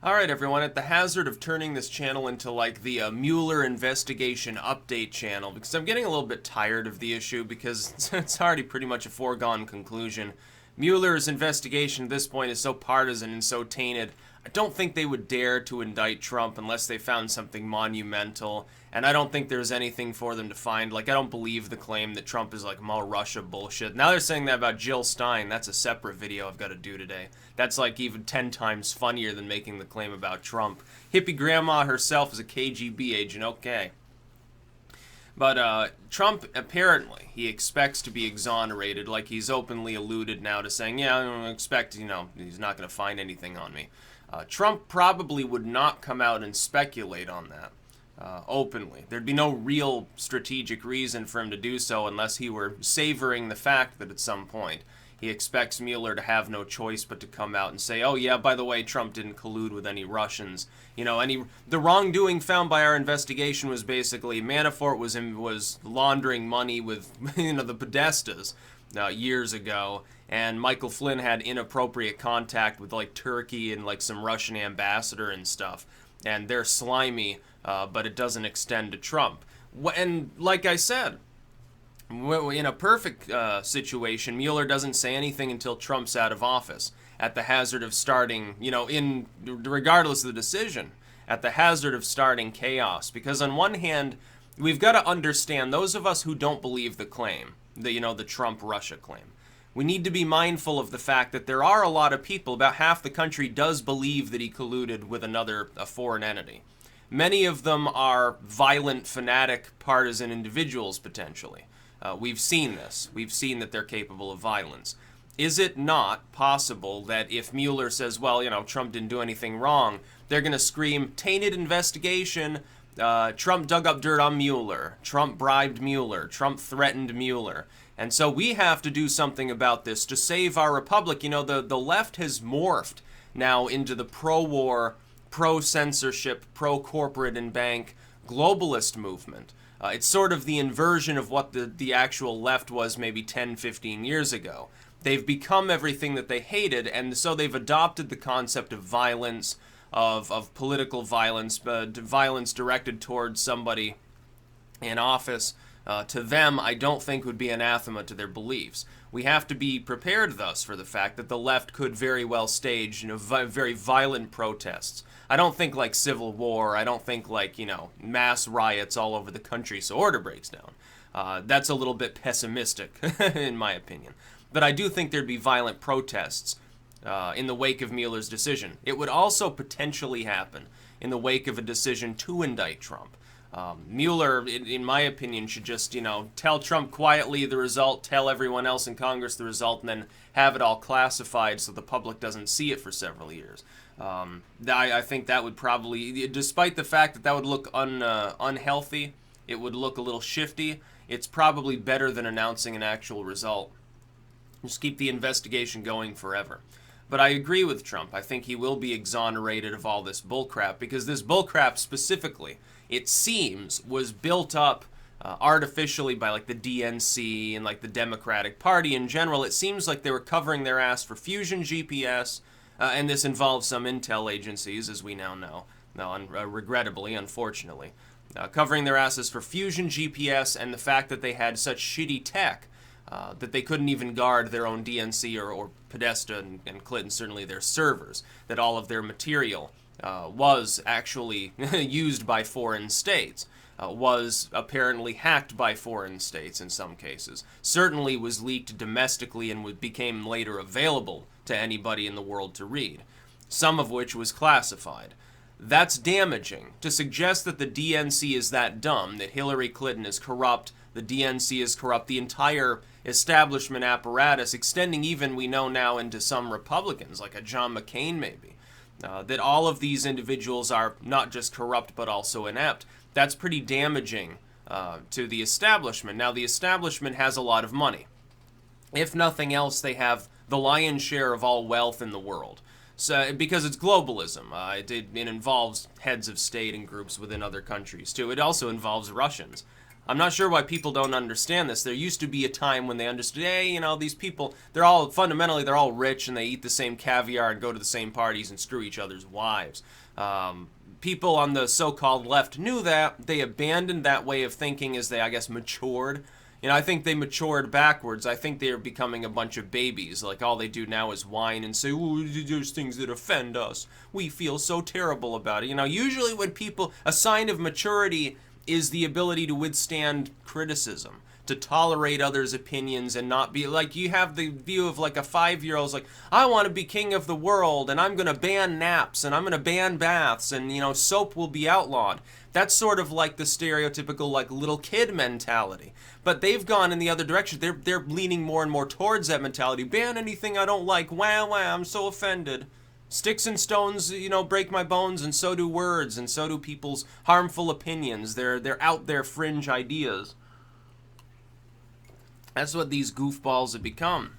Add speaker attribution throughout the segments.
Speaker 1: Alright everyone, at the hazard of turning this channel into like the Mueller investigation update channel, because I'm getting a little bit tired of the issue because it's already pretty much a foregone conclusion. Mueller's investigation at this point is so partisan and so tainted, I don't think they would dare to indict Trump unless they found something monumental, and I don't think there's anything for them to find. Like, I don't believe the claim that Trump is like more Russia bullshit. Now they're saying that about Jill Stein. That's a separate video I've got to do today. That's like even 10 times funnier than making the claim about Trump. Hippie grandma herself is a KGB agent, okay. But Trump, apparently, he expects to be exonerated, like he's openly alluded now to saying, yeah, I don't expect, he's not going to find anything on me. Trump probably would not come out and speculate on that openly. There'd be no real strategic reason for him to do so unless he were savoring the fact that at some point he expects Mueller to have no choice but to come out and say, oh yeah, by the way, Trump didn't collude with any Russians. The wrongdoing found by our investigation was basically Manafort was laundering money with, the Podestas years ago, and Michael Flynn had inappropriate contact with like Turkey and like some Russian ambassador and stuff, and they're slimy, but it doesn't extend to Trump. And like I said, in a perfect situation, Mueller doesn't say anything until Trump's out of office, at the hazard of starting, regardless of the decision, at the hazard of starting chaos. Because on one hand, we've got to understand, those of us who don't believe the claim, the Trump-Russia claim, we need to be mindful of the fact that there are a lot of people, about half the country does believe that he colluded with a foreign entity. Many of them are violent, fanatic, partisan individuals, potentially. We've seen this. We've seen that they're capable of violence. Is it not possible that if Mueller says, well, Trump didn't do anything wrong, they're going to scream, tainted investigation, Trump dug up dirt on Mueller, Trump bribed Mueller, Trump threatened Mueller. And so we have to do something about this to save our republic. The left has morphed now into the pro-war, pro-censorship, pro-corporate and bank globalist movement. It's sort of the inversion of what the actual left was maybe 10, 15 years ago. They've become everything that they hated, and so they've adopted the concept of violence, of political violence, violence directed towards somebody in office. To them, I don't think would be anathema to their beliefs. We have to be prepared, thus, for the fact that the left could very well stage, very violent protests. I don't think like civil war. I don't think like, mass riots all over the country so order breaks down. That's a little bit pessimistic, in my opinion. But I do think there'd be violent protests in the wake of Mueller's decision. It would also potentially happen in the wake of a decision to indict Trump. Mueller, in my opinion, should just, tell Trump quietly the result, tell everyone else in Congress the result, and then have it all classified so the public doesn't see it for several years. I think that would probably, despite the fact that that would look unhealthy, it would look a little shifty, it's probably better than announcing an actual result. Just keep the investigation going forever. But I agree with Trump. I think he will be exonerated of all this bullcrap, because this bullcrap specifically, it seems, was built up artificially by like the DNC and like the Democratic Party in general. It seems like they were covering their ass for Fusion GPS, and this involves some intel agencies, as we now know, regrettably, unfortunately, covering their asses for Fusion GPS and the fact that they had such shitty tech that they couldn't even guard their own DNC or Podesta and Clinton, certainly their servers, that all of their material was actually used by foreign states, was apparently hacked by foreign states in some cases, certainly was leaked domestically and became later available to anybody in the world to read, some of which was classified. That's damaging. To suggest that the DNC is that dumb, that Hillary Clinton is corrupt, the DNC is corrupt, the entire establishment apparatus, extending even, we know now, into some Republicans, like a John McCain maybe, that all of these individuals are not just corrupt but also inept, that's pretty damaging to the establishment. Now, the establishment has a lot of money. If nothing else, they have the lion's share of all wealth in the world. So, because it's globalism. It involves heads of state and groups within other countries, too. It also involves Russians. I'm not sure why people don't understand this. There used to be a time when they understood, hey, you know, these people, they're all, fundamentally, they're all rich and they eat the same caviar and go to the same parties and screw each other's wives. People on the so-called left knew that. They abandoned that way of thinking as they, I guess, matured. You know, I think they matured backwards. I think they're becoming a bunch of babies. Like, all they do now is whine and say, oh, there's things that offend us. We feel so terrible about it. You know, usually when people, a sign of maturity is the ability to withstand criticism, to tolerate others' opinions and not be like, you have the view of like a 5-year-old's like, I want to be king of the world and I'm going to ban naps and I'm going to ban baths and, you know, soap will be outlawed. That's sort of like the stereotypical like little kid mentality. But they've gone in the other direction. They're leaning more and more towards that mentality. Ban anything I don't like. Wah, wah, I'm so offended. Sticks and stones, you know, break my bones, and so do words, and so do people's harmful opinions. They're out there fringe ideas. That's what these goofballs have become.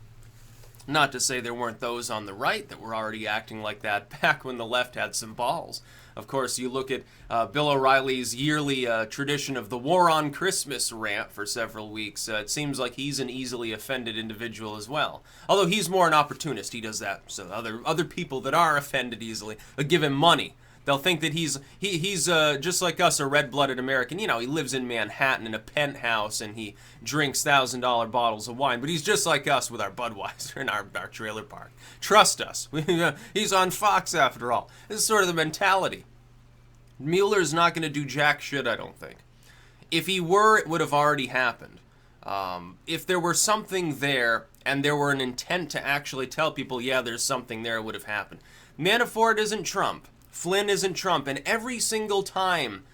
Speaker 1: Not to say there weren't those on the right that were already acting like that back when the left had some balls. Of course, you look at Bill O'Reilly's yearly tradition of the War on Christmas rant for several weeks. It seems like he's an easily offended individual as well. Although he's more an opportunist. He does that so other people that are offended easily give him money. They'll think that he's just like us, a red-blooded American. You know, he lives in Manhattan in a penthouse and he drinks $1,000 bottles of wine. But he's just like us with our Budweiser in our trailer park. Trust us. He's on Fox after all. This is sort of the mentality. Mueller's not going to do jack shit, I don't think. If he were, it would have already happened. If there were something there and there were an intent to actually tell people, yeah, there's something there, it would have happened. Manafort isn't Trump. Flynn isn't Trump, and every single time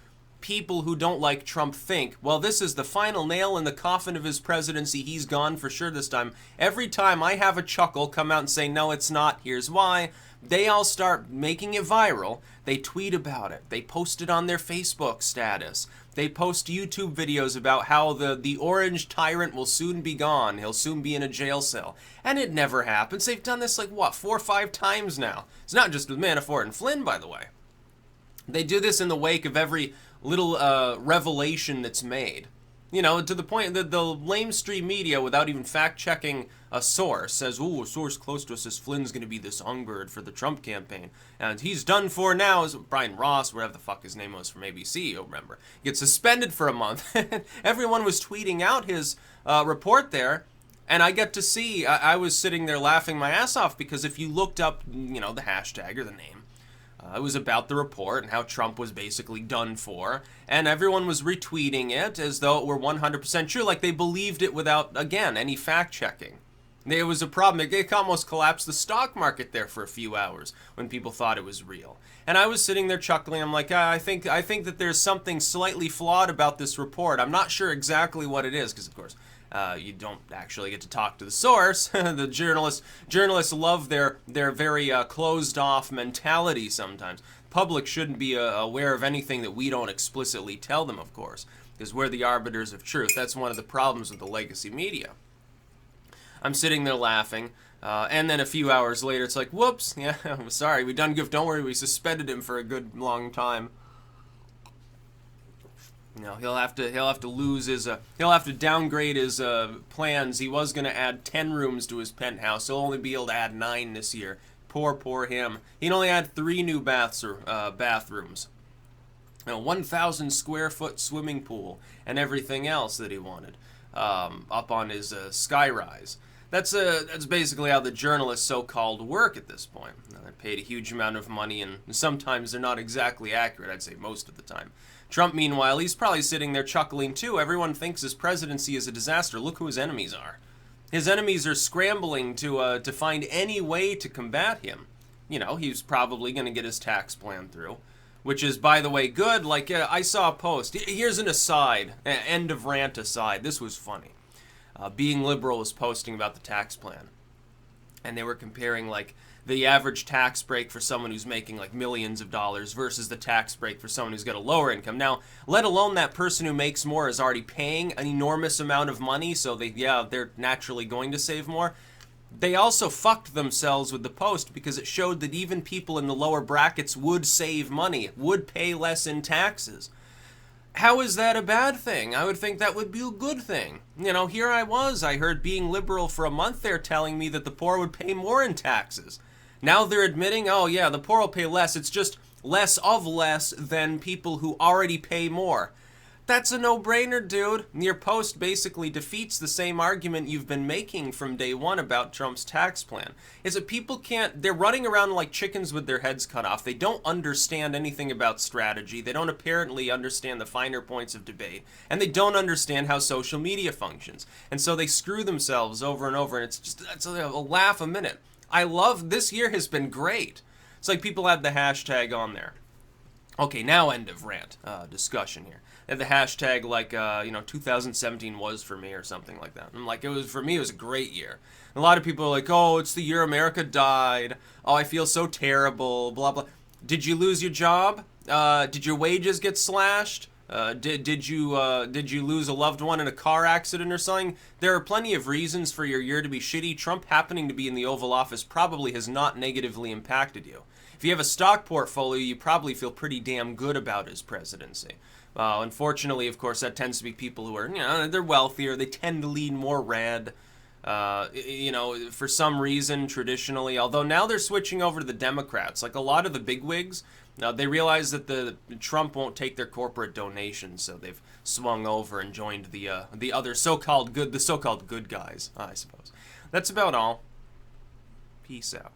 Speaker 1: people who don't like Trump think, well, this is the final nail in the coffin of his presidency, he's gone for sure this time. Every time I have a chuckle come out and say, no, it's not, here's why, they all start making it viral. They tweet about it. They post it on their Facebook status. They post YouTube videos about how the orange tyrant will soon be gone. He'll soon be in a jail cell. And it never happens. They've done this like, what, 4 or 5 times now. It's not just with Manafort and Flynn, by the way. They do this in the wake of every little revelation that's made. You know, to the point that the lamestream media, without even fact-checking a source, says, ooh, a source close to us says Flynn's going to be this songbird for the Trump campaign. And he's done for now, as Brian Ross, whatever the fuck his name was from ABC, you'll remember, gets suspended for a month. Everyone was tweeting out his report there, and I get to see, I was sitting there laughing my ass off, because if you looked up, you know, the hashtag or the name, it was about the report and how Trump was basically done for, and everyone was retweeting it as though it were 100% true, like they believed it without, again, any fact-checking. There was a problem. It almost collapsed the stock market there for a few hours when people thought it was real. And I was sitting there chuckling. I'm like, I think that there's something slightly flawed about this report. I'm not sure exactly what it is, because, of course, you don't actually get to talk to the source. The journalists love their very closed-off mentality sometimes. Public shouldn't be aware of anything that we don't explicitly tell them, of course, because we're the arbiters of truth. That's one of the problems with the legacy media. I'm sitting there laughing, and then a few hours later, it's like, whoops, yeah, I'm sorry, we done goof. Don't worry, we suspended him for a good long time. You know, he'll have to lose his he'll have to downgrade his plans. He was going to add 10 rooms to his penthouse. He'll only be able to add 9 this year. Poor him. He'd only add 3 new bathrooms. You know, 1,000 square foot swimming pool and everything else that he wanted up on his skyrise. That's basically how the journalists so-called work at this point. You know, they're paid a huge amount of money, and sometimes they're not exactly accurate. I'd say most of the time. Trump, meanwhile, he's probably sitting there chuckling too. Everyone thinks his presidency is a disaster. Look who his enemies are. His enemies are scrambling to find any way to combat him. You know, he's probably going to get his tax plan through, which is, by the way, good. Like, I saw a post. Here's an aside, end of rant aside. This was funny. Being Liberal was posting about the tax plan, and they were comparing, like, the average tax break for someone who's making, like, millions of dollars versus the tax break for someone who's got a lower income. Now, let alone that person who makes more is already paying an enormous amount of money, so they're naturally going to save more. They also fucked themselves with the post because it showed that even people in the lower brackets would save money, would pay less in taxes. How is that a bad thing? I would think that would be a good thing. You know, here I heard being liberal for a month there telling me that the poor would pay more in taxes. Now they're admitting, oh yeah, the poor will pay less. It's just less of less than people who already pay more. That's a no-brainer, dude. Your post basically defeats the same argument you've been making from day one about Trump's tax plan. Is that people can't, they're running around like chickens with their heads cut off. They don't understand anything about strategy. They don't apparently understand the finer points of debate. And they don't understand how social media functions. And so they screw themselves over and over, and it's a laugh a minute. I love, this year has been great. It's like people had the hashtag on there. Okay, now end of rant discussion here. They had the hashtag like, 2017 was for me or something like that. I'm like, for me, it was a great year. A lot of people are like, oh, it's the year America died. Oh, I feel so terrible, blah, blah. Did you lose your job? Did your wages get slashed? Did you lose a loved one in a car accident or something? There are plenty of reasons for your year to be shitty. Trump happening to be in the Oval Office probably has not negatively impacted you. If you have a stock portfolio, you probably feel pretty damn good about his presidency. Unfortunately, of course, that tends to be people who are, they're wealthier. They tend to lean more red. For some reason, traditionally. Although now they're switching over to the Democrats. Like a lot of the bigwigs, they realize that the Trump won't take their corporate donations, so they've swung over and joined the other so-called good guys, I suppose. That's about all. Peace out.